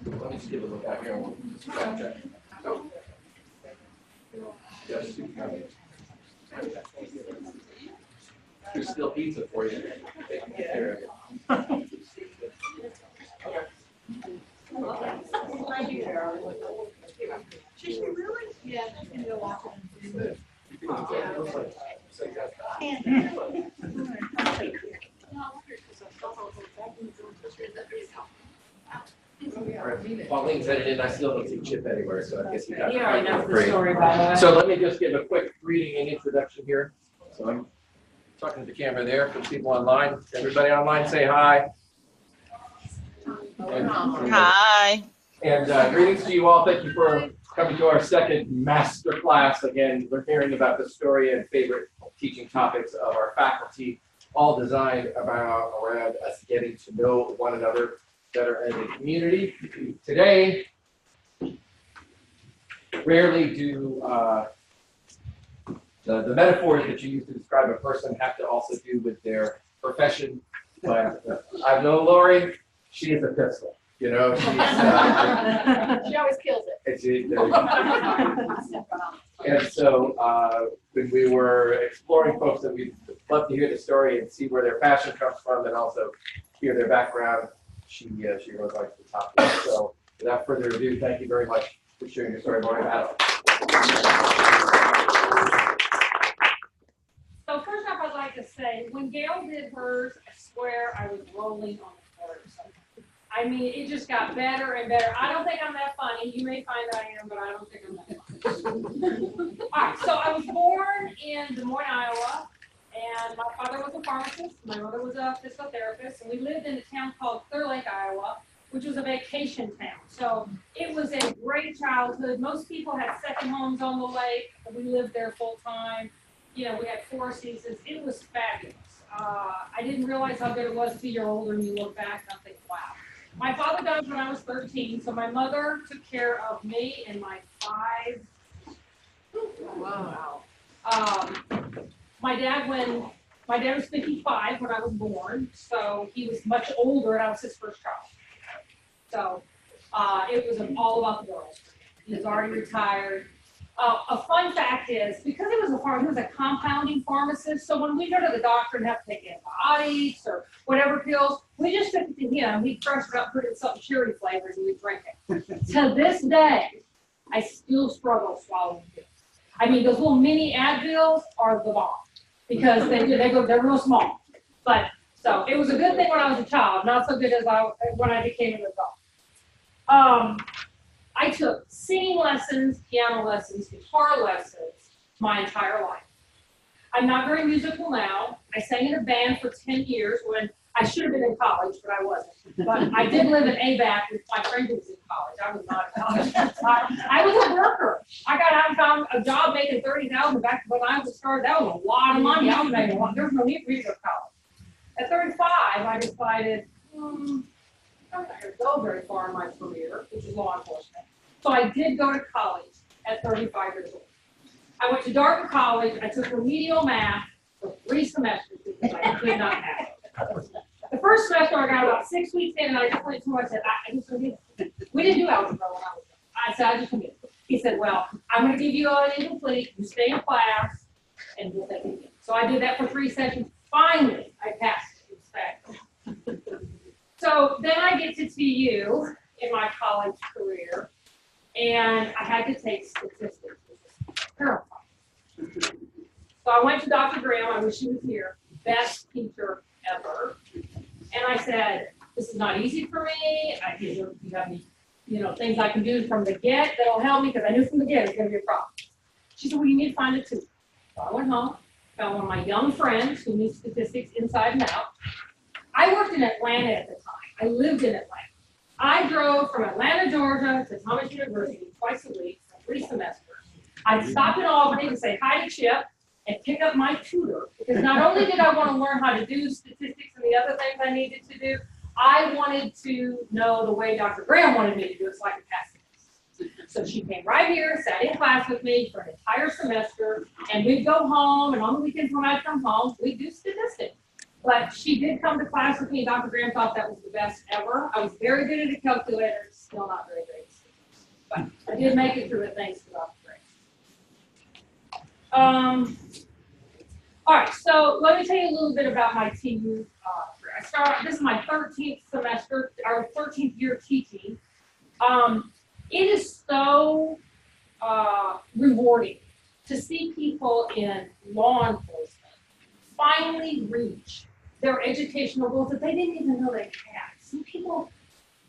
Let me just give a look out here. Check. Oh. Yes, there's still pizza for you. There. Okay. She really? Yeah, she's gonna go watch it. Pauline said it in, I still don't see Chip anywhere, so I guess he got He already knows the free. story, by the way. So let me just give a quick greeting and introduction here. So I'm talking to the camera there for the people online. Everybody online say hi. Hi. And greetings to you all. Thank you for coming to our second master class. Again, we're hearing about the story and favorite teaching topics of our faculty, all designed around us getting to know one another better as a community. Today, rarely do the metaphors that you use to describe a person have to also do with their profession. But I've known Lori, she is a pistol. You know, she's, She always kills it. And so when we were exploring folks that we'd love to hear the story and see where their passion comes from and also hear their background, she rose right to the top. So without further ado, thank you very much for sharing your story, Lori. So first off, I'd like to say, when Gail did hers, I swear I was rolling on the floor. I mean, it just got better and better. I don't think I'm that funny. You may find I am, but I don't think I'm that funny. All right, so I was born in Des Moines, Iowa, and my father was a pharmacist. My mother was a physical therapist, and we lived in a town called Clear Lake, Iowa, which was a vacation town. So it was a great childhood. Most people had second homes on the lake. We lived there full time. You know, we had 4 seasons. It was fabulous. I didn't realize how good it was until you're older and you look back and I think, wow. My father died when I was 13, so my mother took care of me and my 5. Wow. My dad was 55 when I was born, so he was much older, and I was his first child. So it was all about the girls. He was already retired. A fun fact is, because he was a compounding pharmacist, so when we go to the doctor and have to take antibiotics or whatever pills, we just took it to him. He'd crush it up, put it in something cherry flavored, and we'd drink it. To this day, I still struggle swallowing pills. I mean, those little mini Advils are the bomb because they're real small. But so it was a good thing when I was a child, not so good as when I became an adult. I took singing lessons, piano lessons, guitar lessons my entire life. I'm not very musical now. I sang in a band for 10 years when I should have been in college, but I wasn't. But I did live in ABAC with my friend who was in college. I was not in college at the time. I was a worker. I got out and found a job making $30,000 back when I was started. That was a lot of money. I was making a lot. There was no need for me to go to college. At 35, I decided, I'm not going to go very far in my career, which is law enforcement. So I did go to college at 35 years old. I went to Dartmouth College. I took remedial math for 3 semesters because I could not have it. The first semester I got about 6 weeks in, and I just went to him. I said, I just forget. We didn't do algebra when I was young. I said, I just forget. He said, well, I'm going to give you an incomplete. You stay in class, and we'll take it again. So I did that for 3 sessions. Finally, I passed it. It was fabulous. So then I get to TU in my college career, and I had to take statistics, which is terrifying. So I went to Dr. Graham. I wish he was here. Best teacher ever. And I said, this is not easy for me. You have any, things I can do from the get that'll help me, because I knew from the get it's going to be a problem. She said, well, you need to find a tutor. So I went home, found one of my young friends who knew statistics inside and out. I worked in Atlanta at the time. I lived in Atlanta. I drove from Atlanta, Georgia to Thomas University twice a week for 3 semesters. I'd stop in Albany to say hi to Chip and pick up my tutor, because not only did I want to learn how to do statistics and the other things I needed to do, I wanted to know the way Dr. Graham wanted me to do it so I could pass it. So she came right here, sat in class with me for an entire semester, and we'd go home, and on the weekends when I'd come home, we'd do statistics. But she did come to class with me, and Dr. Graham thought that was the best ever. I was very good at a calculator, still not very good. But I did make it through it thanks to Dr. Graham. All right, so let me tell you a little bit about my TU career. This is my 13th semester, or 13th year teaching. It is so rewarding to see people in law enforcement finally reach their educational goals that they didn't even know they had. Some people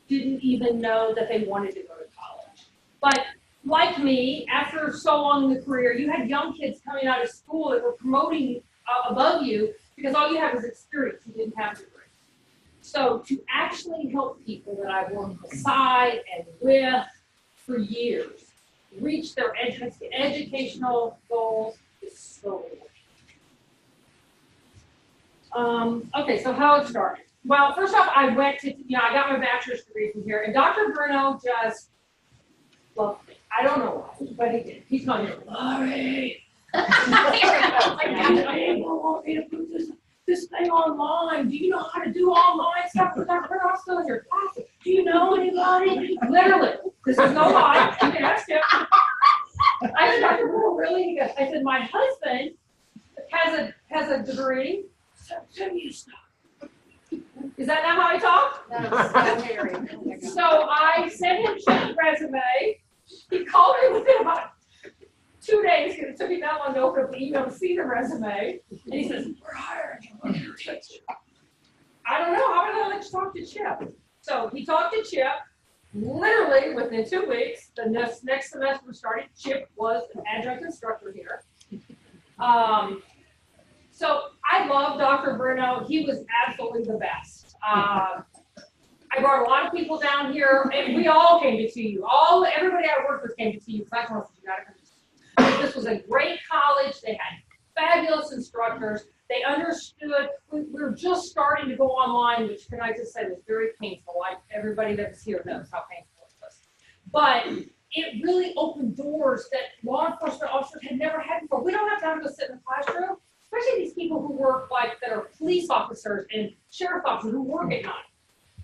didn't even know that they wanted to go to college. But like me, after so long in the career, you had young kids coming out of school that were promoting above you because all you had was experience. You didn't have a degree. So to actually help people that I've worked beside and with for years reach their educational goals is so rewarding. Okay, so how it started. Well, first off, I went to, I got my bachelor's degree from here, and Dr. Bruno just loved me. I don't know why, but he did. He's going, Laurie, I want me to put this thing online. Do you know how to do online stuff? Because Dr. Bruno, I'm still in your class. Do you know anybody? Literally, this is no lie. You can ask him. I said, Dr. Bruno, really? He goes, I said, my husband has a degree. So you stop. Is that not how I talk? That's So I sent him Chip's resume. He called me within about 2 days because it took me that long to open up the email to see the resume. And he says, we're hiring you. I don't know. How about I let you talk to Chip? So he talked to Chip. Literally within 2 weeks, the next semester started. Chip was an adjunct instructor here. So I love Dr. Bruno. He was absolutely the best. I brought a lot of people down here, and we all came to TU. Everybody I worked with came to TU. I told them, you gotta come to TU. This was a great college. They had fabulous instructors. They understood. We were just starting to go online, which can I just say was very painful. Like everybody that was here knows how painful it was. But it really opened doors that law enforcement officers had never had before. We don't have time to go sit in the classroom. Especially these people who work that are police officers and sheriff officers who work at night.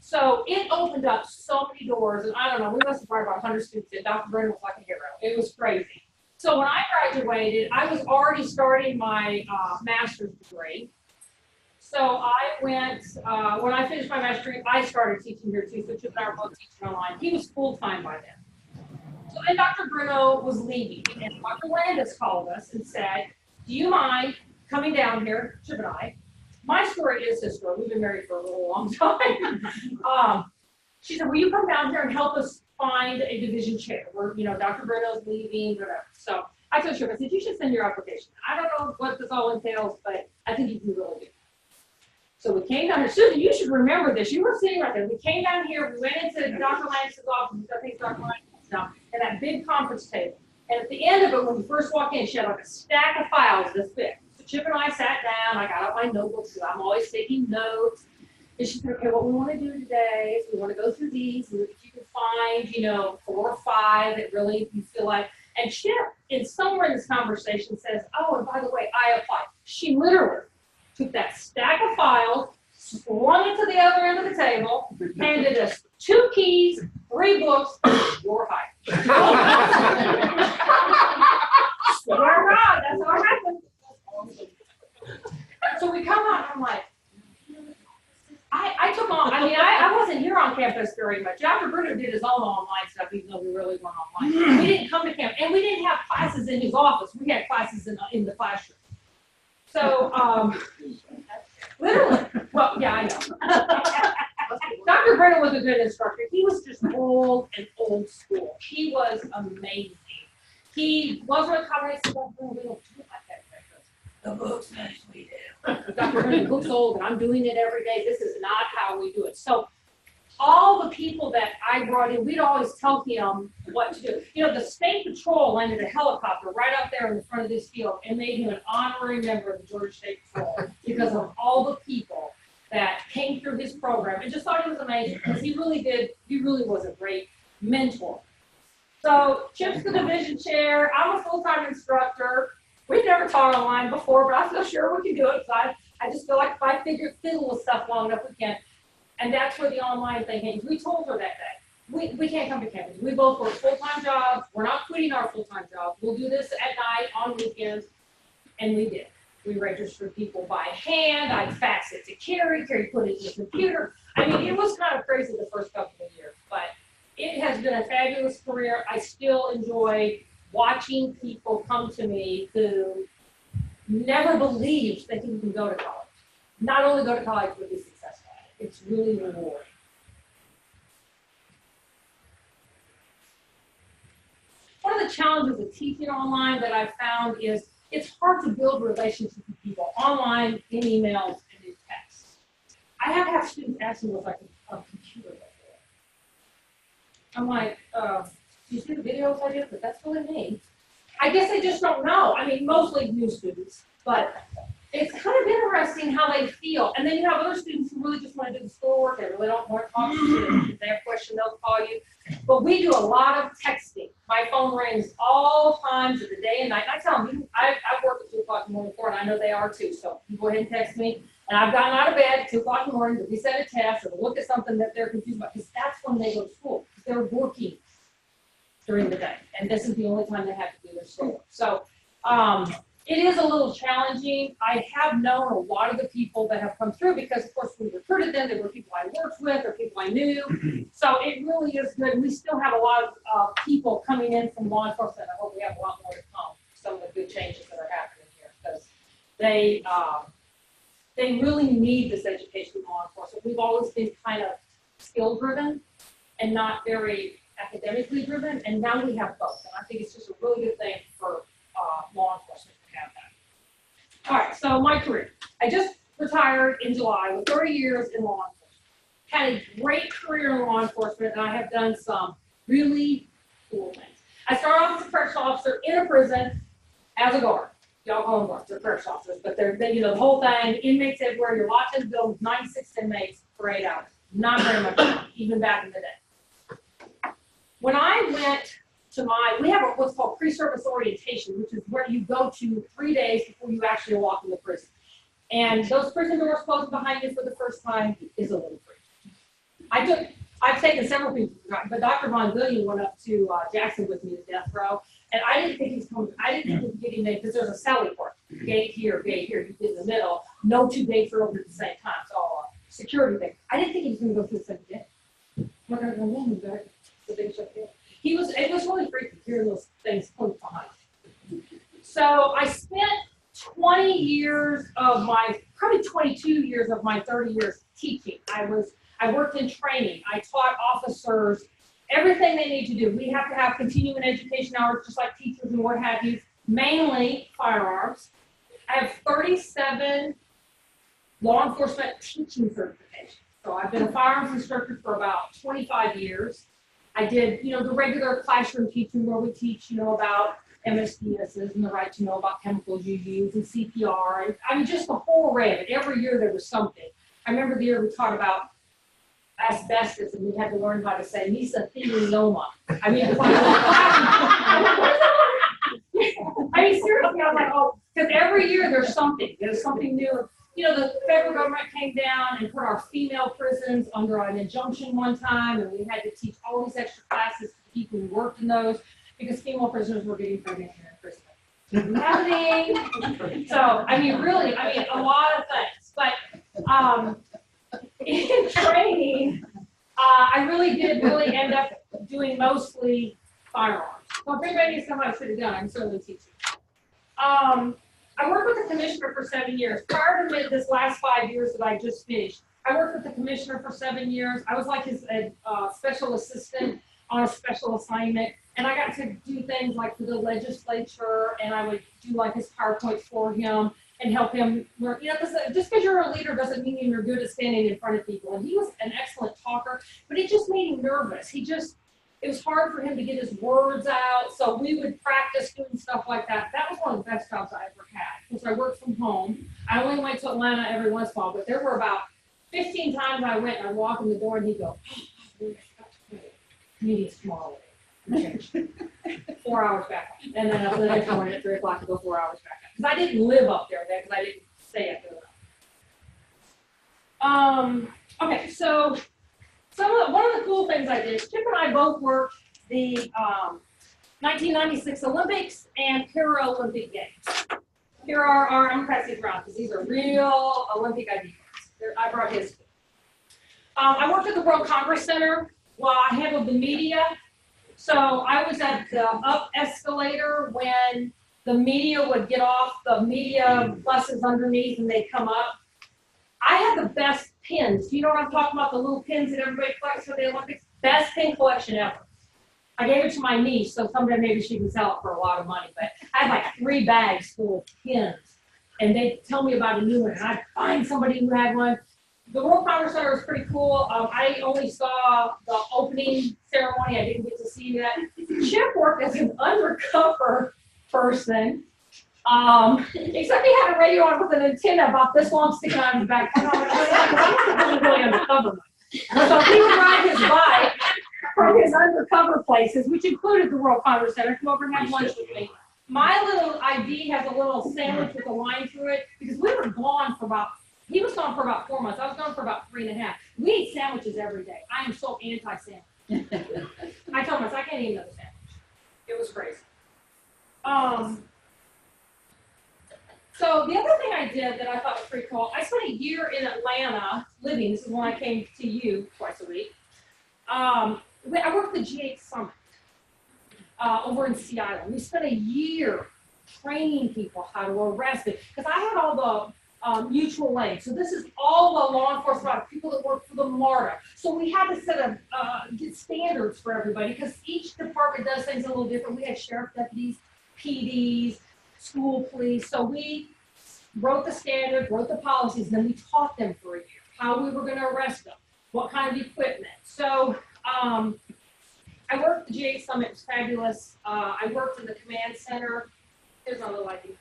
So it opened up so many doors, and I don't know, we must have brought about 100 students in. Dr. Brennan was like a hero. It was crazy. So when I graduated, I was already starting my master's degree. So I went, when I finished my master's degree, I started teaching here too, so Chip and I were both teaching online. He was full-time by then. So then Dr. Bruno was leaving, and Dr. Landis called us and said, do you mind coming down here, Chip and I? My story is his story. We've been married for a little long time. She said, will you come down here and help us find a division chair? Where, Dr. Bruno's leaving, whatever. So I told Chip, I said, you should send your application. I don't know what this all entails, but I think you can really do it. So we came down here. Susan, you should remember this. You were sitting right there. We came down here. We went into Dr. Landis' office. I think Dr. Landis now, and that big conference table. And at the end of it, when we first walked in, she had like a stack of files this big. Chip and I sat down. I got out my notebooks because I'm always taking notes. And she said, okay, what we want to do today is we want to go through these. And if you can find, 4 or 5 that really you feel like. And Chip, somewhere in this conversation, says, oh, and by the way, I applied. She literally took that stack of files, swung it to the other end of the table, handed us 2 keys, 3 books, you're hired. Swear God, that's how it happened. So we come out and I'm like, I took on, I wasn't here on campus very much. Dr. Bruno did his own online stuff, even though we really weren't online. We didn't come to camp, and we didn't have classes in his office. We had classes in the classroom. So, literally, well, yeah, I know. Dr. Bruno was a good instructor. He was just old school. He was amazing. He wasn't a college student. We don't do like that. The books actually do. Dr. Bruno, the book's old, and I'm doing it every day. This is not how we do it. So all the people that I brought in, we'd always tell him what to do. The State Patrol landed a helicopter right up there in the front of this field and made him an honorary member of the Georgia State Patrol because of all the people that came through his program. And just thought he was amazing because he really was a great mentor. So Chip's the division chair. I'm a full-time instructor. We've never taught online before, but I feel sure we can do it. I just feel like if I fiddle with stuff long enough, we can. And that's where the online thing came. We told her that day, we can't come to campus. We both work full-time jobs. We're not quitting our full-time job. We'll do this at night, on weekends. And we did. We registered people by hand. I faxed it to Carrie. Carrie put it in the computer. I mean, it was kind of crazy the first couple of years, but it has been a fabulous career. I still enjoy watching people come to me who never believed they could even go to college. Not only go to college, but be successful at it. It's really rewarding. One of the challenges of teaching online that I've found is it's hard to build relationships with people online, in emails, and in text. I have had students ask me if I can a computer like that. I'm like, do you see the videos I do? But that's really me. I guess they just don't know. I mean, mostly new students, but it's kind of interesting how they feel. And then you have other students who really just want to do the schoolwork. They really don't want to talk to you. If they have a question, they'll call you. But we do a lot of texting. My phone rings all times of the day and night. And I tell them, I work at 2 o'clock in the morning before, and I know they are too. So you go ahead and text me. And I've gotten out of bed at 2 o'clock in the morning to reset a test or to look at something that they're confused about, because that's when they go to school. Because they're working during the day. And this is the only time they have to do their schoolwork. So it is a little challenging. I have known a lot of the people that have come through because, of course, we recruited them. They were people I worked with or people I knew. So it really is good. We still have a lot of people coming in from law enforcement. I hope we have a lot more to come. Some of the good changes that are happening here, because they really need this education in law enforcement. We've always been kind of skill-driven and not very academically driven, and now we have both. And I think it's just a really good thing for law enforcement to have that. All right, so my career. I just retired in July with 30 years in law enforcement. Had a great career in law enforcement, and I have done some really cool things. I started off as a correctional officer in a prison as a guard. Y'all call them guards, they're correctional officers, but they're, the whole thing, inmates everywhere, you're locked in the building with 96 inmates for 8 hours. Not very much fun, even back in the day. When I went to we have what's called pre-service orientation, which is where you go to 3 days before you actually walk in the prison. And those prison doors closing behind you for the first time is a little freaky. I've taken several people, but Dr. Von Billion went up to Jackson with me to death row, and I didn't think he was coming. I didn't think he was getting there because there's a sally port, gate here, you get in the middle. No 2 gates are open at the same time. It's all a security thing. I didn't think he was going to go through the same gate. We're going to go in there. The big shut gate. It was really freaky hearing those things close behind. So I spent 20 years of probably 22 years of my 30 years teaching. I worked in training. I taught officers everything they need to do. We have to have continuing education hours, just like teachers and what have you, mainly firearms. I have 37 law enforcement teaching certifications. So I've been a firearms instructor for about 25 years. I did, the regular classroom teaching where we teach, about MSDSs and the right to know about chemicals you use and CPR. And I mean, just the whole array of it. Every year there was something. I remember the year we taught about asbestos, and we had to learn how to say mesothelioma. I mean, seriously, I was like, oh, because every year there's something new. The federal government came down and put our female prisons under an injunction one time, and we had to teach all these extra classes to people who worked in those because female prisoners were getting pregnant here in prison. Nothing. So, really, a lot of things. But in training, I really did end up doing mostly firearms. So if anybody needs something I should have done, I can certainly teach you. I worked with the commissioner for 7 years. Prior to this last 5 years that I just finished, I worked with the commissioner for 7 years. I was like his special assistant on a special assignment. And I got to do things like for the legislature, and I would do like his PowerPoints for him and help him learn. Just because you're a leader doesn't mean you're good at standing in front of people. And he was an excellent talker, but it just made him nervous. It was hard for him to get his words out, so we would practice doing stuff like that. That was one of the best jobs I ever had, because I worked from home. I only went to Atlanta every once in a while, but there were about 15 times I went and I'd walk in the door and he'd go, meeting's tomorrow. 4 hours back. And then up the next morning at 3 o'clock to go 4 hours back. Because I didn't live up there then, because I didn't stay up there. Okay, so one of the cool things I did, Chip and I both worked the 1996 Olympics and Paralympic Games. Here are our, I'm passing these around because these are real Olympic ID cards. I brought his. I worked at the World Congress Center while I handled the media. So I was at the up escalator when the media would get off the media buses underneath and they'd come up. I had the best pins. Do you know what I'm talking about? The little pins that everybody collects for the Olympics? Best pin collection ever. I gave it to my niece, so someday maybe she can sell it for a lot of money. But I had like 3 bags full of pins. And they'd tell me about a new one, and I'd find somebody who had one. The World Congress Center was pretty cool. I only saw the opening ceremony. I didn't get to see that. Chip worked as an undercover person. Except he had a radio on with an antenna about this long sticking out of his back. I wasn't really undercover. So he would ride his bike from his undercover places, which included the World Congress Center, come over and have lunch with me. My little ID has a little sandwich with a line through it because we were gone for about, he was gone for about 4 months. I was gone for about 3.5. We ate sandwiches every day. I am so anti-sandwich. I told myself I can't eat another sandwich. It was crazy. So the other thing I did that I thought was pretty cool, I spent a year in Atlanta living. This is when I came to you twice a week. I worked the G8 Summit over in Sea Island. We spent a year training people how to arrest it because I had all the mutual aid. So this is all the law enforcement people that work for the MARTA. So we had to set get standards for everybody because each department does things a little different. We had sheriff deputies, PDs, school police. So we wrote the standards, wrote the policies, and then we taught them for a year how we were going to arrest them, what kind of equipment. So I worked the G8 Summit. It was fabulous. I worked in the command center. Here's my little ID.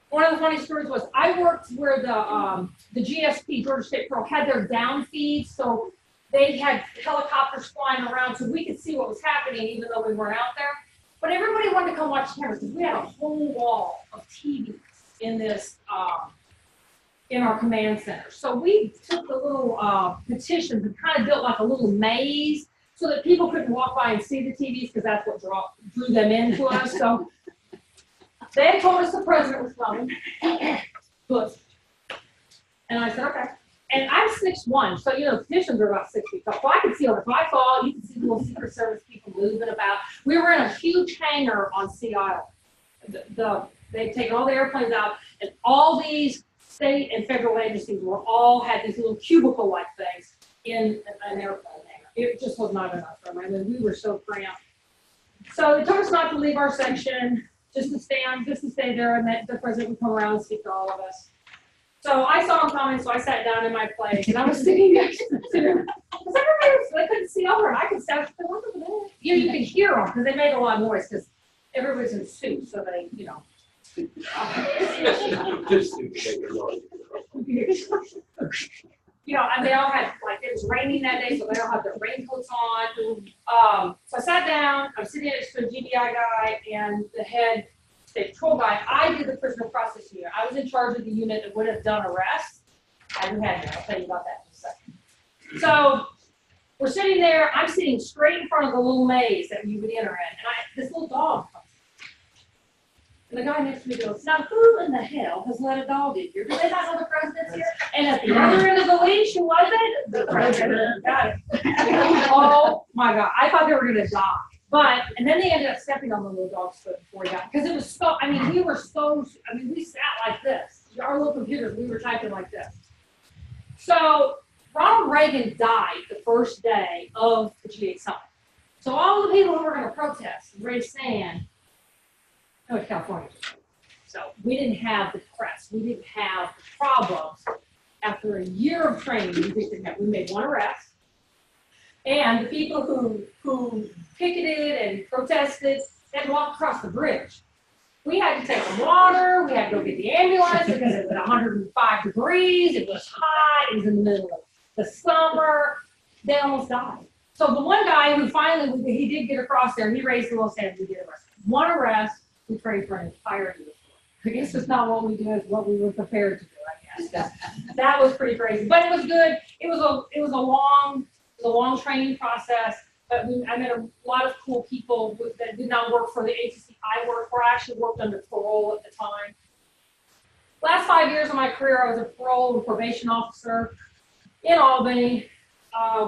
One of the funny stories was I worked where the GSP, Georgia State Patrol, had their down feeds. So they had helicopters flying around so we could see what was happening even though we weren't out there. But everybody wanted to come watch cameras because we had a whole wall of TVs in this, in our command center. So we took the little petitions and kind of built like a little maze so that people couldn't walk by and see the TVs because that's what drew them into us. So they had told us the president was coming. And I said, okay. And I'm 6'1", so, you know, petitions are about 6 feet tall. So I could see them. If I saw, you could see the little Secret Service people moving about. We were in a huge hangar on Sea Island. They'd taken all the airplanes out, and all these state and federal agencies had these little cubicle-like things in an airplane hangar. It just was not enough for them. I mean, we were so cramped. So they told us not to leave our section, just to stay there, and that the president would come around and speak to all of us. So I saw him coming, so I sat down in my place, and I was sitting next to him. Because they couldn't see over, and I could sound, you could hear them, because they made a lot of noise, because everybody's in suits, so they, you know. You know, and they all had, like, it was raining that day, so they all had their raincoats on. So I sat down, I'm sitting next to a GBI guy, and the head state patrol guy. I did the prisoner process unit. I was in charge of the unit that would have done arrests. I haven't had that. I'll tell you about that in a second. So we're sitting there. I'm sitting straight in front of the little maze that you would enter in. And this little dog comes. And the guy next to me goes, now who in the hell has let a dog in here? Do they not know the president's here? And at the other end of the leash, who was it? The president. Got it. Oh my God. I thought they were going to die. And then they ended up stepping on the little dog's foot before he got, because it was so, I mean, we sat like this. Our little computers, we were typing like this. So Ronald Reagan died the first day of the G8 Summit. So all the people who were going to protest, raise sand, North California. So we didn't have the press. We didn't have the problems. After a year of training, we made one arrest. And the people who picketed and protested had walked across the bridge. We had to take them water. We had to go get the ambulance because it was 105 degrees. It was hot. It was in the middle of the summer. They almost died. So the one guy who finally, he did get across there, he raised the little hand, we did arrest. One arrest, we prayed for an entire year. I guess it's not what we do, it's what we were prepared to do, I That was pretty crazy, but it was good. It was a long training process. But I met a lot of cool people that did not work for the agency I worked for. I actually worked under parole at the time. Last 5 years of my career, I was a parole and probation officer in Albany,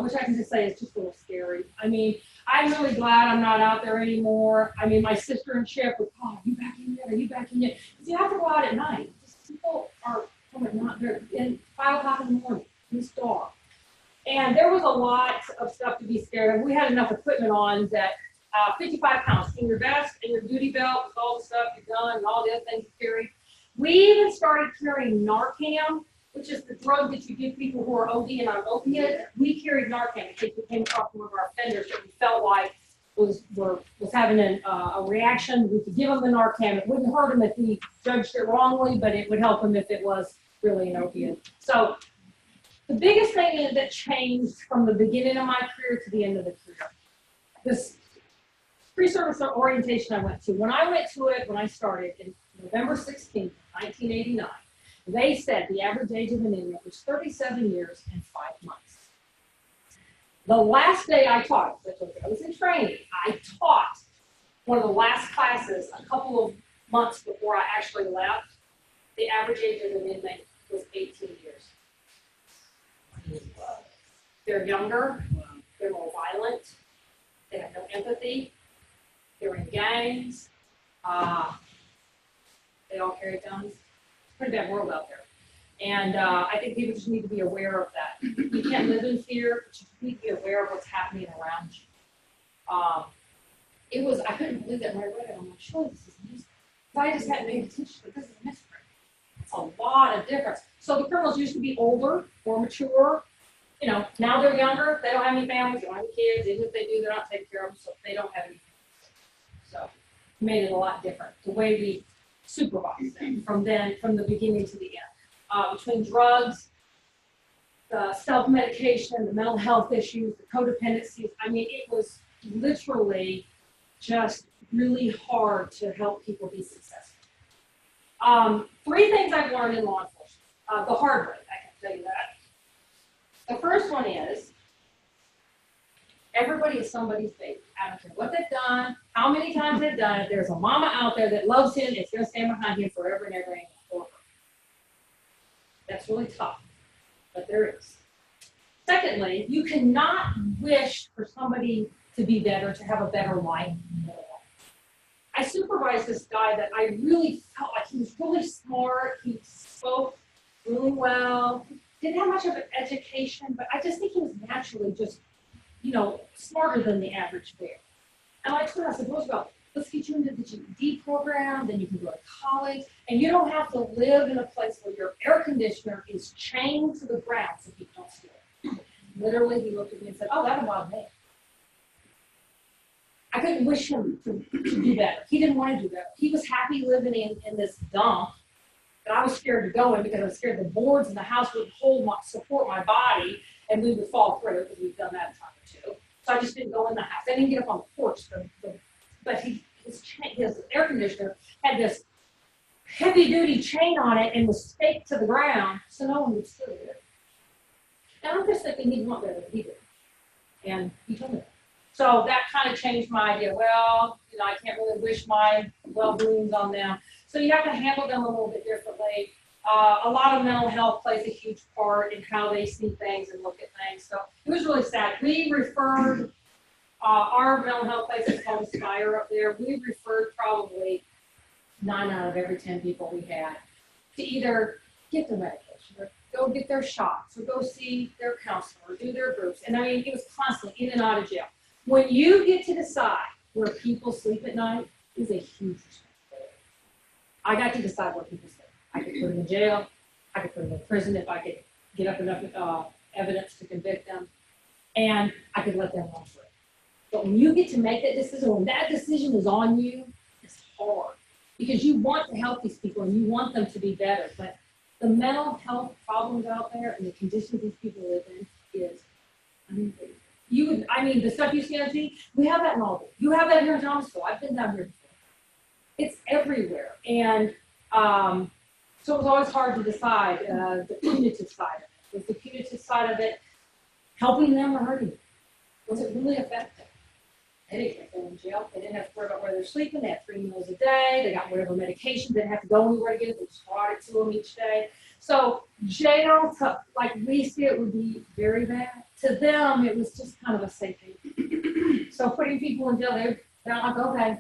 which I can just say is just a little scary. I mean, I'm really glad I'm not out there anymore. I mean, my sister and Chip would call, "Are you back in yet? Are you back in yet?" Because you have to go out at night. Just people are not there in 5 o'clock in the morning. It's dark. And there was a lot of stuff to be scared of. We had enough equipment on that 55 pounds in your vest and your duty belt with all the stuff you've done and all the other things you carry. We even started carrying Narcan, which is the drug that you give people who are ODing on opiate. We carried Narcan in case we came across one of our offenders that we felt like was having a reaction. We could give them the Narcan. It wouldn't hurt them if we judged it wrongly, but it would help them if it was really an opiate. So the biggest thing that changed from the beginning of my career to the end of the career, this pre-service orientation I went to, when I started in November 16th, 1989, they said the average age of an inmate was 37 years and 5 months. The last day I taught, I was in training, I taught one of the last classes a couple of months before I actually left. The average age of an inmate was 18 years. They're younger, they're more violent, they have no empathy, they're in gangs, they all carry guns. It's a pretty bad world out there. And I think people just need to be aware of that. You can't live in fear, but you need to be aware of what's happening around you. I couldn't believe that when I read it. I'm like, sure, this is music. I just hadn't paid attention, but this is a mystery. It's a lot of difference. So the criminals used to be older, more mature. You know, now they're younger, they don't have any families, they don't have any kids, even if they do, they're not taking care of them, so they don't have any. So it made it a lot different, the way we supervise them from the beginning to the end. Between drugs, the self-medication, the mental health issues, the codependencies, I mean, it was literally just really hard to help people be successful. 3 things I've learned in law enforcement, the hard way, I can tell you that. The first one is, everybody is somebody's baby. I don't care what they've done, how many times they've done it. There's a mama out there that loves him. It's going to stand behind him forever and ever and ever. That's really tough, but there is. Secondly, you cannot wish for somebody to be better, to have a better life. I supervised this guy that I really felt like he was really smart. He spoke really well. Didn't have much of an education, but I just think he was naturally just, smarter than the average bear. And I told him, I said, Roosevelt, let's get you into the GED program, then you can go to college, and you don't have to live in a place where your air conditioner is chained to the ground so people don't steal it. Literally, he looked at me and said, oh, that'll bother me. I couldn't wish him to do better. He didn't want to do better. He was happy living in this dump that I was scared to go in because I was scared the boards in the house would support my body and we would fall through because we've done that a time or two. So I just didn't go in the house. I didn't get up on the porch. But his air conditioner had this heavy-duty chain on it and was staked to the ground so no one would steal it. Now I'm just thinking he'd want better than he did. And he told me that. So that kind of changed my idea. Well, I can't really wish my well-beings on them. So you have to handle them a little bit differently. A lot of mental health plays a huge part in how they see things and look at things. So it was really sad. We referred, our mental health place is called Spire up there. We referred probably 9 out of every 10 people we had to either get their medication or go get their shots or go see their counselor or do their groups. And I mean, it was constantly in and out of jail. When you get to decide where people sleep at night, is a huge responsibility. I got to decide where people sleep. I could put them in jail. I could put them in prison if I could get up enough evidence to convict them. And I could let them run free. But when you get to make that decision, when that decision is on you, it's hard. Because you want to help these people and you want them to be better. But the mental health problems out there and the conditions these people live in is unbelievable. The stuff you see on TV, we have that in Albany. You have that here in Thomasville. I've been down here before. It's everywhere. And so So it was always hard to decide, the punitive side of it. Was the punitive side of it helping them or hurting them? Was it really effective? They didn't get them in jail. They didn't have to worry about where they're sleeping. They had 3 meals a day. They got whatever medication. They didn't have to go anywhere to get it. They just brought it to them each day. So jail, like we see it, would be very bad. To them, it was just kind of a safe haven. So putting people in jail, they're like, okay,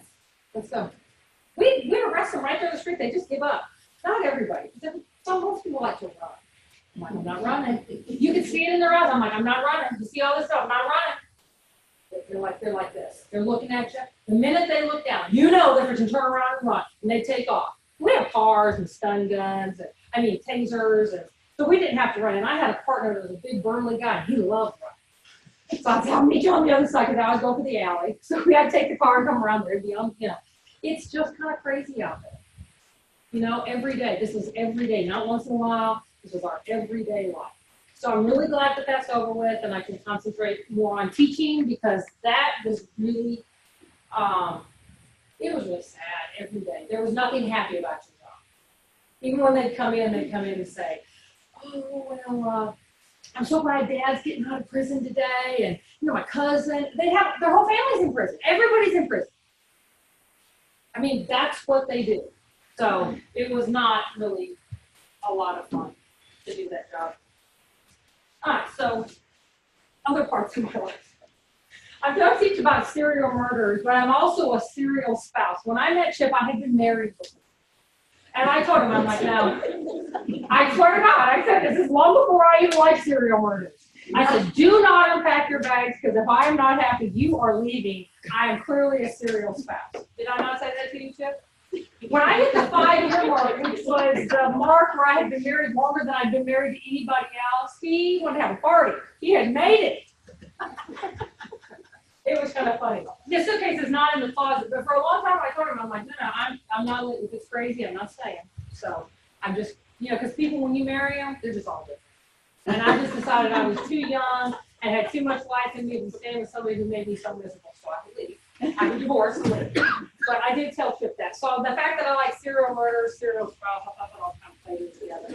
let's go. We arrest them right there on the street. They just give up. Not everybody. So most people like to run. I'm like, I'm not running. You can see it in their eyes. I'm like, I'm not running. You see all this stuff? I'm not running. They're like this. They're looking at you. The minute they look down, you know they're going to turn around and run, and they take off. We have cars and stun guns, and tasers, and so we didn't have to run. And I had a partner that was a big burly guy. And he loved running. So I'd say, I'll meet you on the other side because I always go for the alley. So we had to take the car and come around there. It's just kind of crazy out there. Every day. This is every day, not once in a while. This is our everyday life. So I'm really glad that that's over with, and I can concentrate more on teaching because that was really, it was really sad every day. There was nothing happy about your job. Even when they'd come in and say, oh, well, I'm so glad Dad's getting out of prison today, and my cousin, their whole family's in prison. Everybody's in prison. That's what they do. So it was not really a lot of fun to do that job. All right, so other parts of my life. I don't teach about serial murderers, but I'm also a serial spouse. When I met Chip, I had been married before. And I told him, I'm like, no, I swear to God, I said this is long before I even liked serial murders. I said, do not unpack your bags, because if I am not happy, you are leaving. I am clearly a serial spouse. Did I not say that to you, Chip? When I hit the 5-year mark, which was the mark where I had been married longer than I'd been married to anybody else, he wanted to have a party. He had made it. It was kind of funny. The suitcase is not in the closet, but for a long time I told him, I'm like, no, I'm not, if it's crazy, I'm not staying. So I'm just, because people, when you marry them, they're just all different. And I just decided I was too young and had too much life in me to stay with somebody who made me so miserable, so I could leave. I was divorced and leave. But I did tell Chip that. So the fact that I like serial murders, serial spouse, I thought it all kind of played together.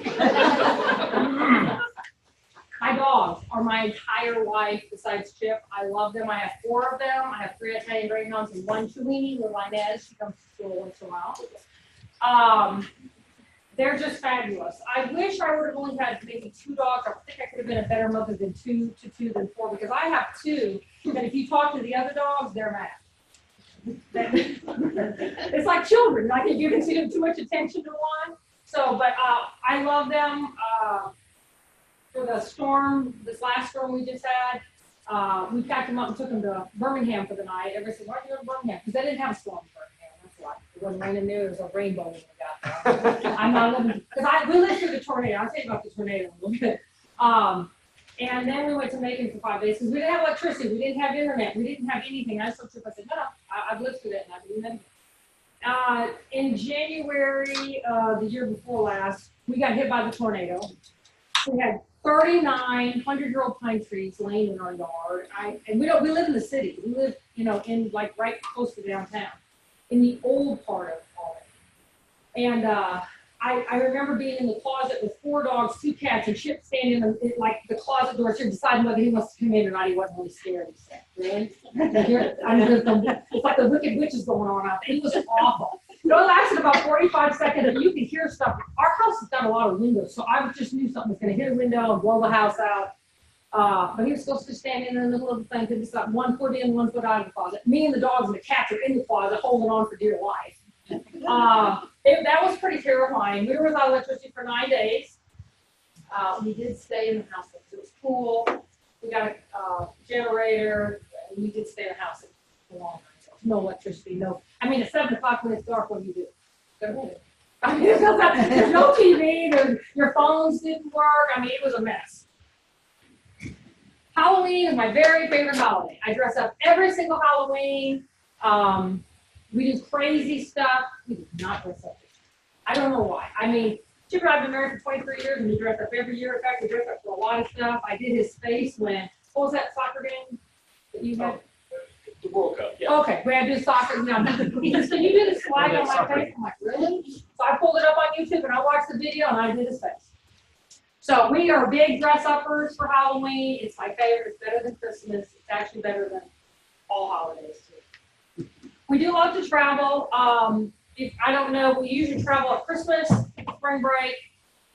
My dogs are my entire life besides Chip. I love them. I have 4 of them. I have 3 Italian Greyhounds and 1 Chihuahua, little Inez. She comes to school once in a while. They're just fabulous. I wish I would have only had maybe 2 dogs. I think I could have been a better mother than 2 than 4, because I have 2, and if you talk to the other dogs, they're mad. It's like children. Like if you give too much attention to one. So, but I love them. For the storm, this last storm we just had, we packed them up and took them to Birmingham for the night. Everybody said, why are you going to Birmingham? Because they didn't have a storm in Birmingham. That's why. It wasn't raining there. There was a rainbow when we got there. I'm not living, because we lived through the tornado. I'll tell you about the tornado in a little bit. And then we went to Macon for 5 days because we didn't have electricity. We didn't have internet. We didn't have anything. I said, I said, no, I've lived through that and I've been there. In January, the year before last, we got hit by the tornado. We had 39 100-year-old pine trees laying in our yard. And we live in the city. We live, in like right close to downtown, in the old part of all it. And I remember being in the closet with 4 dogs, 2 cats, and Chip standing in like the closet door, deciding whether he wants to come in or not. He wasn't really scared. He said, "Really?" It's like the Wicked Witch is going on out there. It was awful. It only lasted about 45 seconds, and you could hear stuff. Our house has got a lot of windows, so I just knew something was going to hit a window and blow the house out. But he was supposed to stand in the middle of the thing, because it's got 1 foot in, 1 foot out of the closet. Me and the dogs and the cats are in the closet, holding on for dear life. That was pretty terrifying. We were without electricity for 9 days. We did stay in the house because it was cool. We got a generator, and we did stay in the house for long. No electricity, no. At 7 o'clock when it's dark, what do you do? There's no TV, your phones didn't work. It was a mess. Halloween is my very favorite holiday. I dress up every single Halloween. We do crazy stuff. We do not dress up. I don't know why. Chip and I have been married for 23 years, and we dress up every year. In fact, we dress up for a lot of stuff. I did his face when, what was that soccer game that you had? The World Cup, yeah. Okay, we had to do soccer, you know, he says, can you do this flag on my face? I'm like, really? So I pulled it up on YouTube and I watched the video and I did his face. So we are big dress uppers for Halloween. It's my favorite. It's better than Christmas. It's actually better than all holidays too. We do love to travel. If I don't know, we usually travel at Christmas, spring break,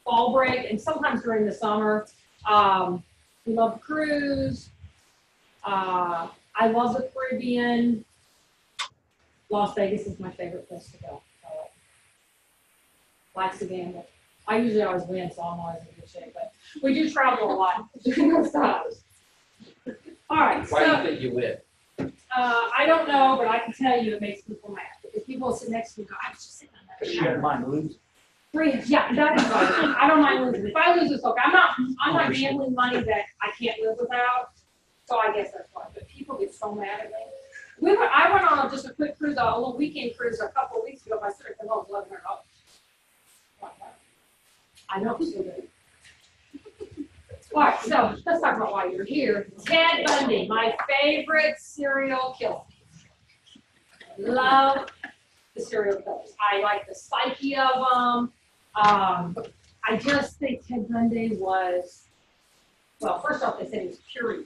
fall break, and sometimes during the summer. We love to cruise. I love the Caribbean. Las Vegas is my favorite place to go. Likes to gamble. I usually always win, so I'm always in good shape. But we do travel a lot during those times. All right. Why do So you think you win? I don't know, but I can tell you it makes people mad. Because people sit next to me and go, I was just sitting on that. Because you don't mind losing. Yeah, that is right. I don't mind losing. If I lose, it's okay. I'm not gambling money that I can't live without. So I guess that's why. But people get so mad at me. I went on just a quick cruise, a little weekend cruise a couple of weeks ago. My sister came home with $1,100. I know, so good. All right, so let's talk about why you're here. Ted Bundy, my favorite serial killer. Love the serial killers. I like the psyche of them. I just think Ted Bundy was, well, first off, they said he was pure evil.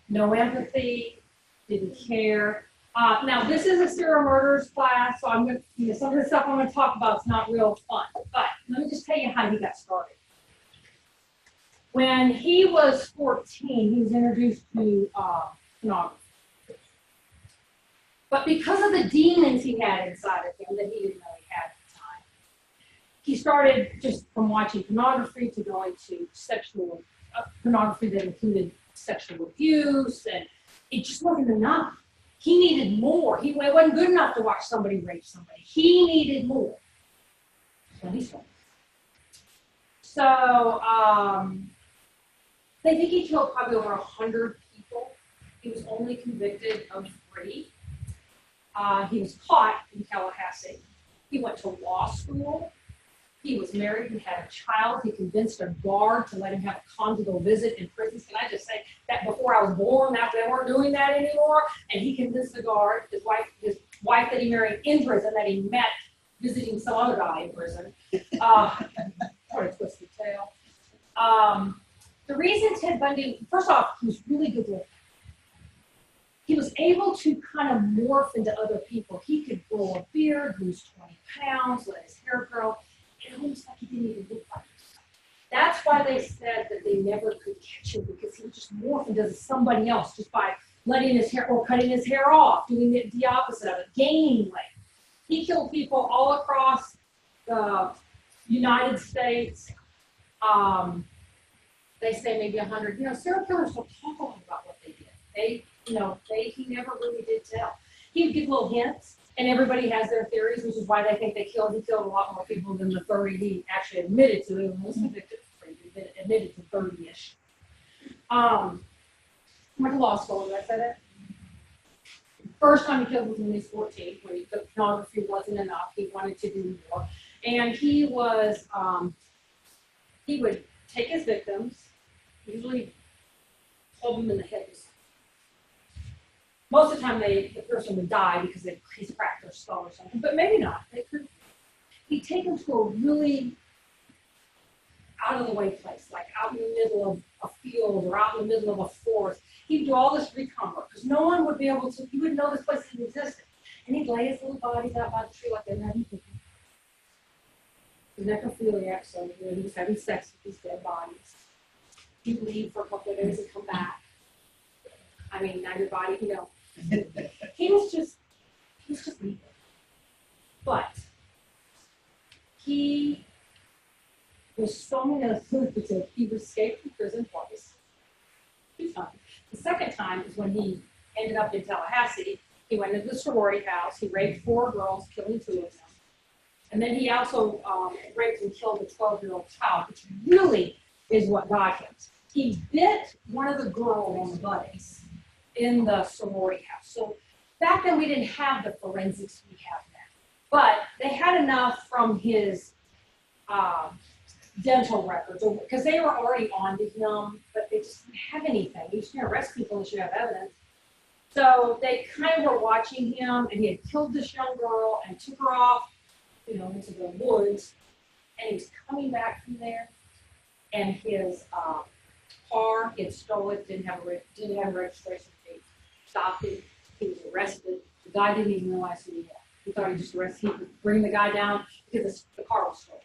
No empathy, didn't care. Now, this is a serial murderers class, so I'm going to, some of the stuff I'm going to talk about is not real fun. But let me just tell you how he got started. When he was 14, he was introduced to pornography. But because of the demons he had inside of him that he didn't know he had at the time, he started just from watching pornography to going to sexual pornography that included sexual abuse, and it just wasn't enough. He needed more. It wasn't good enough to watch somebody rape somebody. He needed more. So he started. So they think he killed probably over 100 people. He was only convicted of 3. He was caught in Tallahassee. He went to law school. He was married and had a child. He convinced a guard to let him have a conjugal visit in prisons. Can I just say that before I was born, that they weren't doing that anymore? And he convinced the guard, his wife that he married in prison, that he met visiting some other guy in prison. What a twisted tale. The reason Ted Bundy, first off, he was really good looking. He was able to kind of morph into other people. He could grow a beard, lose 20 pounds, let his hair grow. It almost like he didn't even look like himself. That's why they said that they never could catch him, because he would just morph into somebody else just by letting his hair or cutting his hair off, doing the opposite of it, gaining weight. He killed people all across the United States. They say maybe 100. Serial killers don't talk a lot about what they did. He never really did tell. He would give little hints. And everybody has their theories, which is why they think he killed a lot more people than the 30 he actually admitted to. He was convicted of 3, but admitted to 30-ish. Went to law school, did I say that? First time he killed was when he was 14, when the pornography wasn't enough. He wanted to do more. And he was, he would take his victims, usually club them in the head. Most of the time, the person would die because he's cracked their skull or something, but maybe not. He'd take them to a really out-of-the-way place, like out in the middle of a field or out in the middle of a forest. He'd do all this recon work because no one would be able to, he wouldn't know this place even existed. And he'd lay his little bodies out by the tree like they were having cooking. He was necrophiliac, so he was having sex with these dead bodies. He'd leave for a couple of days and come back. I mean, now your body, he was just evil. But he was so manipulative, he escaped from prison twice. 2 times. The second time is when he ended up in Tallahassee. He went into the sorority house. He raped 4 girls, killing 2 of them. And then he also raped and killed a 12-year-old child, which really is what got him. He bit one of the girls on the buttocks in the sorority house. So back then we didn't have the forensics we have now. But they had enough from his dental records, because they were already on to him, but they just didn't have anything. You just can't arrest people unless you have evidence. So they kind of were watching him, and he had killed this young girl and took her off, into the woods, and he was coming back from there, and his car, he had stolen, didn't have a registration plate, stopped him, he was arrested. The guy didn't even realize who he was. He thought he just arrested, he could bring the guy down because the car was stolen.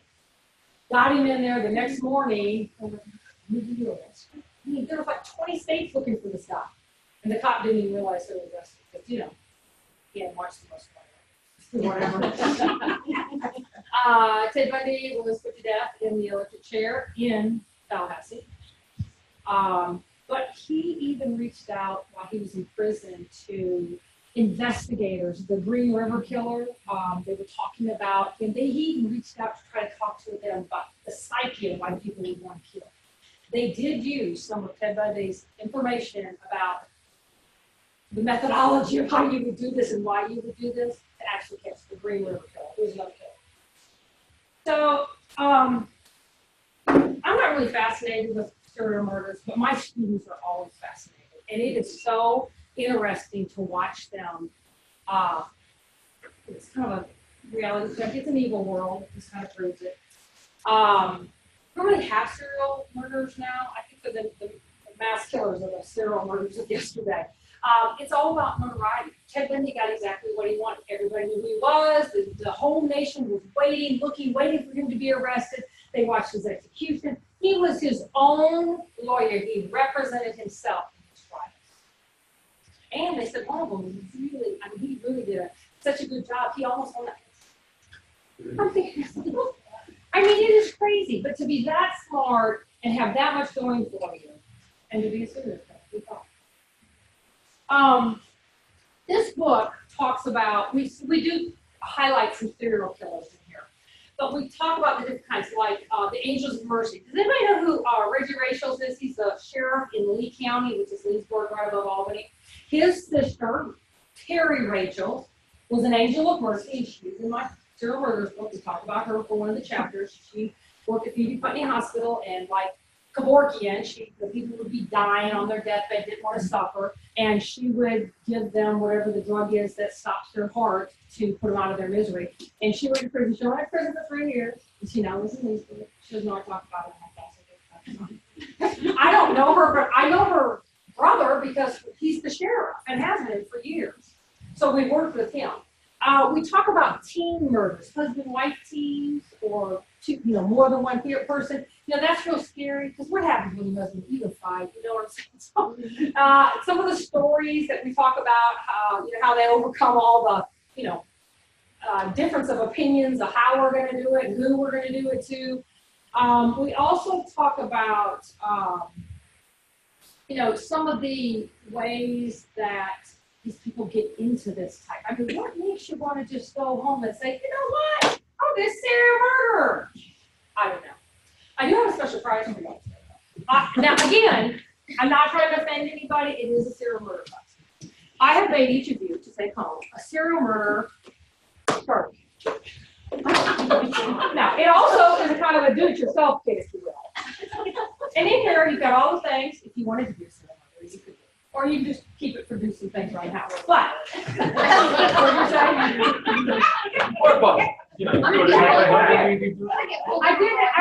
Got him in there the next morning, there was like 20 states looking for this guy. And the cop didn't even realize they were arrested, because, he hadn't watched the most whatever. Ted Bundy was put to death in the electric chair in Tallahassee. But he even reached out while he was in prison to investigators, the Green River Killer. They were talking about him. He even reached out to try to talk to them about the psyche of why people would want to kill. They did use some of Ted Bundy's information about the methodology of how you would do this and why you would do this to actually catch the Green River Killer. It was another killer. So, I'm not really fascinated with serial murders, but my students are always fascinated. And it is so interesting to watch them. It's kind of a reality check. It's an evil world. This kind of proves it. We don't really have serial murders now. I think they're the mass killers of the serial murders of yesterday. It's all about notoriety. Ted Bundy got exactly what he wanted. Everybody knew who he was. The whole nation was waiting for him to be arrested. They watched his execution. He was his own lawyer. He represented himself in his trials. And they said one of them he really did such a good job. He almost won that case. It is crazy, but to be that smart and have that much going for you, and to be a serial killer, this book talks about, we do highlight some serial killers in here, but we talk about the different kinds, like the Angels of Mercy. Does anybody know who Reggie Rachels is? He's the sheriff in Lee County, which is Leesburg, right above Albany. His sister, Terry Rachels, was an Angel of Mercy. She's in my serial murders book. We talk about her for one of the chapters. She worked at Phoebe Putney Hospital, and like Kevorkian, the people would be dying on their deathbed, didn't want to suffer, and she would give them whatever the drug is that stops their heart to put them out of their misery. And she went to prison. She went to prison for 3 years, and she now lives in Leesburg. She does not talk about it. I don't know her, but I know her brother because he's the sheriff and has been for years. So we worked with him. We talk about teen murders, husband-wife teams, or more than one person. That's real scary, because what happens when you husband either fight? You know what I'm saying? So, some of the stories that we talk about, how they overcome all the, difference of opinions of how we're going to do it and who we're going to do it to. We also talk about, some of the ways that these people get into this type. What makes you want to just go home and say, you know what? Oh, this serial murderer. I don't know. I do have a special prize for you. Now, again, I'm not trying to offend anybody. It is a serial murder prize. I have made each of you to take home a serial murder card. Now, it also is a kind of a do-it-yourself kit, if you will. And in here, you've got all the things. If you wanted to do serial murder, you could do it. Or you can just keep it for do some things right now. But, Or both. I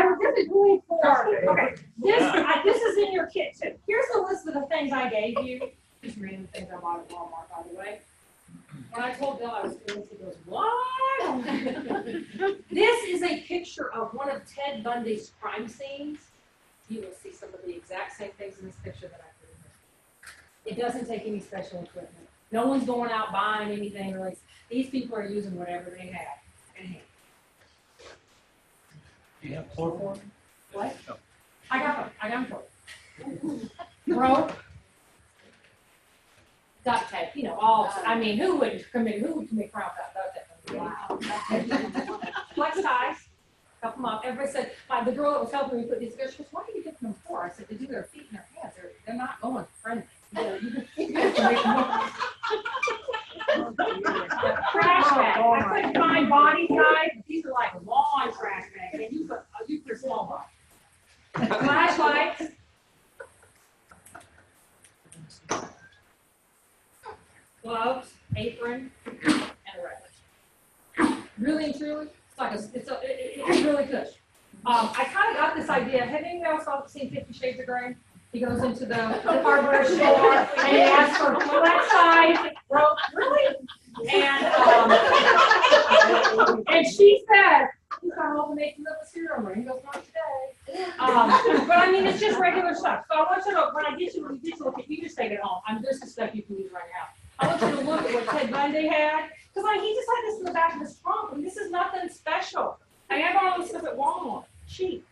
was just doing okay. This is in your kit too. Here's the list of the things I gave you. Just random things I bought at Walmart, by the way. When I told Bill I was doing this, he goes, "What?" This is a picture of one of Ted Bundy's crime scenes. You will see some of the exact same things in this picture that I put in here. It doesn't take any special equipment. No one's going out buying anything. Really. These people are using whatever they have in hand. Do you have chloroform? What? I got them for you. Rope, duct tape, who would commit crime without duct tape? Wow. Flex ties, cup them up. Everybody said, the girl that was helping me put these together, she goes, "What are you getting them for?" I said, "To do their feet and their hands. They're not going friendly." Trash bag. I couldn't find body size. These are like long trash bags, and you put a small body. Flashlights. apron, and a red. Really and truly, it's really good. I kind of got this idea. Have any of y'all seen 50 Shades of Grey? He goes into the hardware store and he asks for flat size rope. Really? And she said, he's got all the making of a serum ring. He goes, not today. But I mean, it's just regular stuff. So I want you to, when you get to look at, you just take it home. This is stuff you can use right now. I want you to look at what Ted Bundy had. Because he just had this in the back of his trunk. And this is nothing special. I have all this stuff at Walmart. Cheap.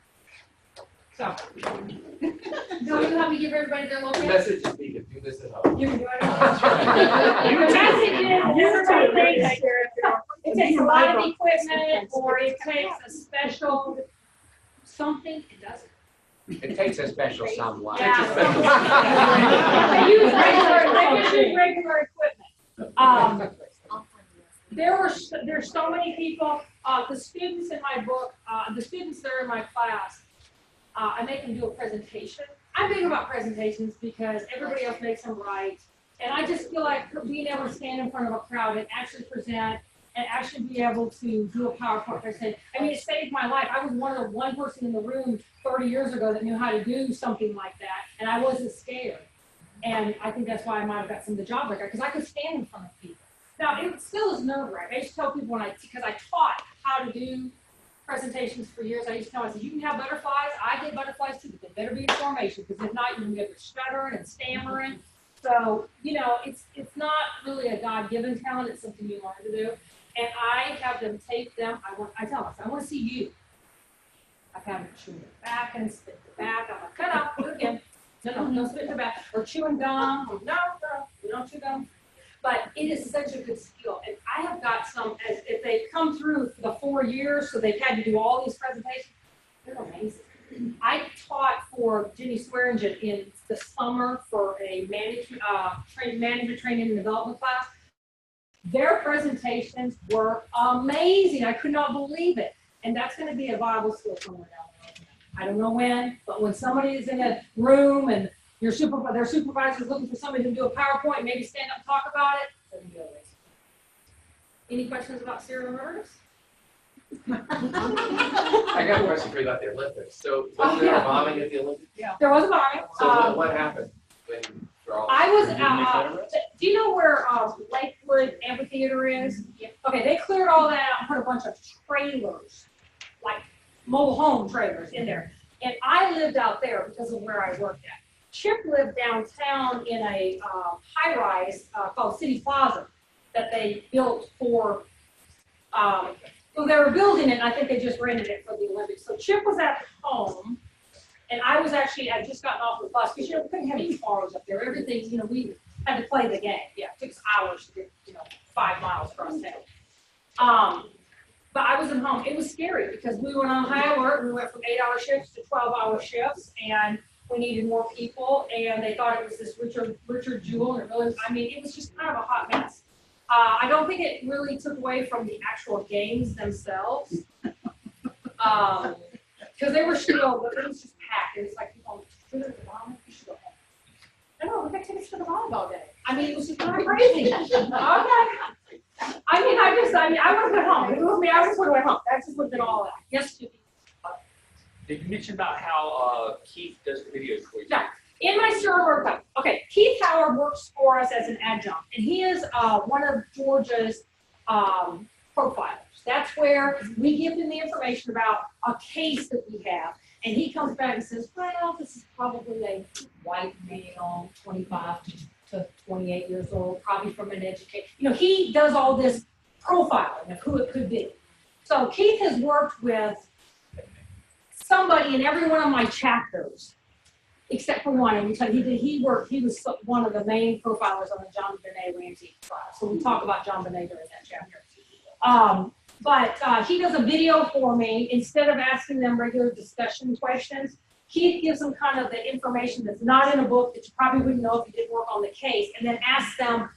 So. Do you have me give everybody their The location? message is we can do this at home. You can do it. That's right. The message is, everybody thinks it takes a lot of equipment, or it takes a special something, it doesn't. It takes a special someone. Yeah. They just use regular equipment. There's so many people, the students in my book, the students that are in my class, I make them do a presentation. I'm big about presentations because everybody else makes them right. And I just feel like being able to stand in front of a crowd and actually present and actually be able to do a PowerPoint presentation. I mean, it saved my life. I was one person in the room 30 years ago that knew how to do something like that, and I wasn't scared. And I think that's why I might have got some of the jobs like that, because I could stand in front of people. Now, it still is nerve-wracking. I used to tell people because I taught how to do presentations for years, I used to tell them, I said, you can have butterflies. I did butterflies too, but they better be in formation, because if not, you can get stuttering and stammering. So, it's not really a God-given talent. It's something you learn to do. And I have them tape them. I tell them, I want to see you. I've had them chew their back and spit the back. I'm like, cut out, do it again. No, don't spit the back. Or chewing gum. Or, no, we don't chew gum. But it is such a good skill. And I have got some, as if they've come through the 4 years, so they've had to do all these presentations, they're amazing. I taught for Jenny Swearingen in the summer for a management training and development class. Their presentations were amazing. I could not believe it. And that's going to be a viable skill somewhere down the road. I don't know when, but when somebody is in a room and their supervisor is looking for somebody to do a PowerPoint, maybe stand up and talk about it, then you go race. Any questions about serial murders? I got a question for you about the Olympics. So was there a bombing at the Olympics? Yeah. There was a bombing. So what happened when for all? I was do you know where Lakewood Amphitheater is? Yeah. Okay, they cleared all that out and put a bunch of trailers, like mobile home trailers in there. And I lived out there because of where I worked at. Chip lived downtown in a high-rise called City Plaza that they built for, so they were building it, and I think they just rented it for the Olympics. So Chip was at home, and I had just gotten off the bus, because, we couldn't have any cars up there. Everything, we had to play the game. Yeah, it took us hours to get, 5 miles across town. But I was at home. It was scary, because we went on high alert. We went from 8-hour shifts to 12-hour shifts, and we needed more people, and they thought it was this Richard Jewell, and it was just kind of a hot mess. I don't think it really took away from the actual games themselves, because they were still, but it was just packed. It was like, should have the bomb, you should go home. I know, we got tickets to the volleyball day. It was just kind of crazy. Okay. I would have went home. If it was me, I just would have went home. That's just what it all at. Yes, Judy. Did you mention about how Keith does the videos for you? No. In my serial murder club, okay, Keith Howard works for us as an adjunct, and he is one of Georgia's profilers. That's where we give him the information about a case that we have, and he comes back and says, well, this is probably a white male, 25 to 28 years old, probably from an education. He does all this profiling of who it could be. So Keith has worked with somebody in every one of my chapters, except for one. And he was one of the main profilers on the John Benet Ramsey trial. So we talk about John Benet during that chapter. But he does a video for me. Instead of asking them regular discussion questions, Keith gives them kind of the information that's not in a book that you probably wouldn't know if you didn't work on the case, and then asks them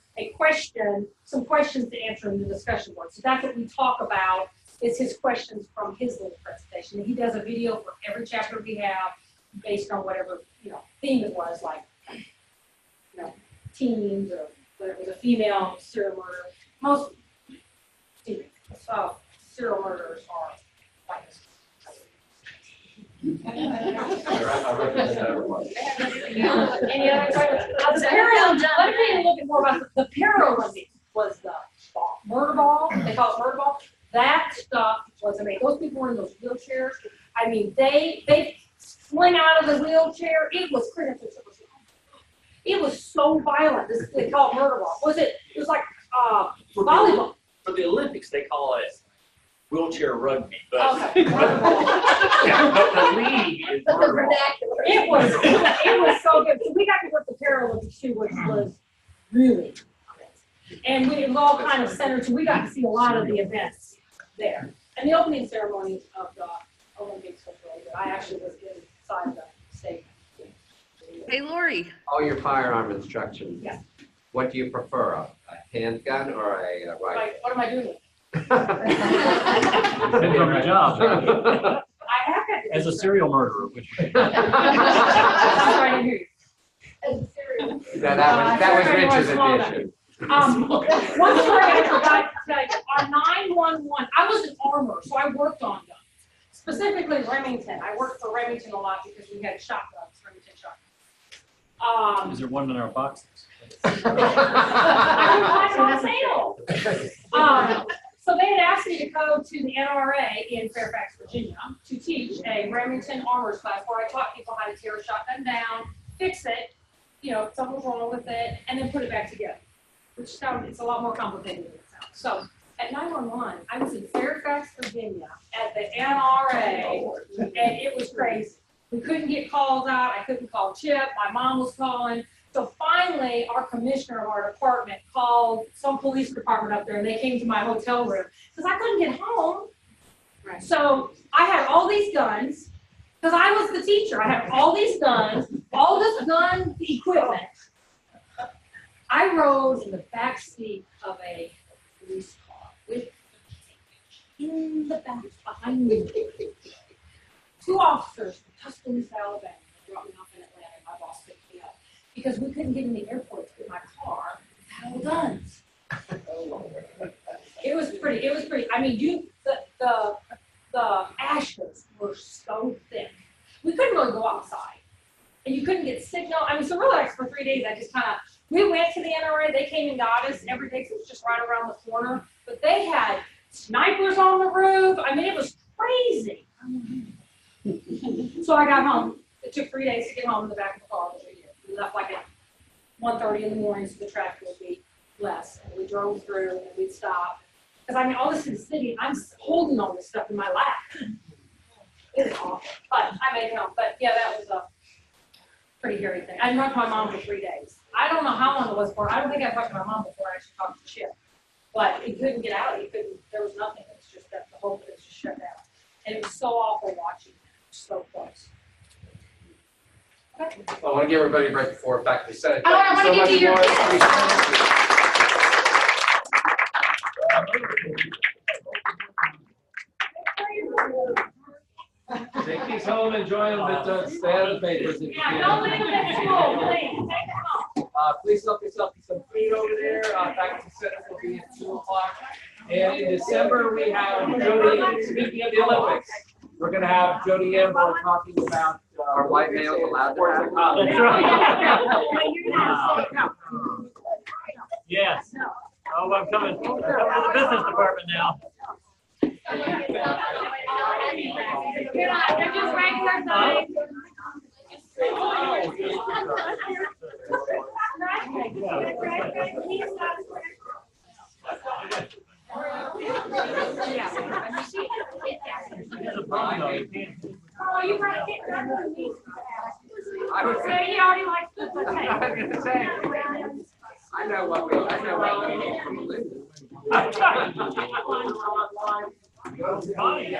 some questions to answer in the discussion board. So that's what we talk about, is his questions from his little presentation. And he does a video for every chapter we have based on whatever theme it was, like teens or but it was a female serial murder. Most serial murderers are white. I represent everyone. Any other questions? The Paralympics, let me tell you a little bit more about the Paralympics was the murder ball, they call it murder ball. That stuff was amazing. Those people were in those wheelchairs. I mean, they sling out of the wheelchair. It was crazy. It was so violent. They call it murder ball. It was like volleyball. For the Olympics, they call it wheelchair rugby, but, Okay. Murder ball. but the league is But the murder ball. vernacular. It was so good. So we got to work the Paralympics too, which was really amazing. And it was all kind of centered, so we got to see a lot of the events there. And the opening ceremony of the Olympics was really good. I actually was inside the stadium. Hey, Lori. All your firearm instructions. Yeah. What do you prefer, a handgun or a rifle? Like, what am I doing? Depends on the job. I have got to. As a serial murderer, which. I'm sorry, I didn't hear you. That was Rich's addition. One story I forgot to tell you, our 911, I was an armor, so I worked on guns. Specifically Remington. I worked for Remington a lot because we had shotguns, Remington shotguns. Is there one in our boxes? I can buy it on sale. So they had asked me to go to the NRA in Fairfax, Virginia, to teach a Remington armors class where I taught people how to tear a shotgun down, fix it, if something's wrong with it, and then put it back together. Which it's a lot more complicated than it sounds. So at 911, I was in Fairfax, Virginia at the NRA, and it was crazy. We couldn't get calls out. I couldn't call Chip. My mom was calling. So finally, our commissioner of our department called some police department up there, and they came to my hotel room because I couldn't get home. Right. So I had all these guns because I was the teacher. I had all these guns, all this gun equipment. I rode in the back seat of a police car with in the back behind me. 2 officers from Tuscaloosa, Alabama. They brought me off in Atlanta. My boss picked me up because we couldn't get in the airport to get my car without all guns. It was pretty. I mean, the ashes were so thick. We couldn't really go outside, and you couldn't get signal. I mean, so relax for 3 days. I just kind of. We went to the NRA, they came and got us every day because it was just right around the corner. But they had snipers on the roof. I mean, it was crazy. So I got home. It took 3 days to get home in the back of the car. We left like at 1:30 in the morning so the traffic would be less. And we drove through and we'd stop. Because I mean, all this in the city, I'm holding all this stuff in my lap. It was awful. But I made it home. But yeah, that was a pretty hairy thing. I didn't talk to my mom for 3 days. I don't know how long it was for. I don't think I talked to my mom before I actually talked to Chip. But he couldn't get out. There was nothing. It's just that the whole place just shut down. And it was so awful watching him. So close. Okay. I want to give everybody a break before back to the Senate. I Thank you wanna so give you much, your- Lori. Take these home, enjoy them, but stay out of the papers if you Yeah, don't leave can. them at school, please. Take them home. Please help yourself to some food over there. Faculty Senate will be at 2 o'clock. And in December, we have Jody, speaking of the Olympics, we're going to have Jody Amber talking about. Are white males allowed to have it? That's right. Yes. Oh, I'm coming. I'm coming to the business department now. They're just regular things. Here's the problem, though. You can't- Oh, you might get that. I was So he already likes the potato. I was gonna say, I know what we need from Olympics. Connie,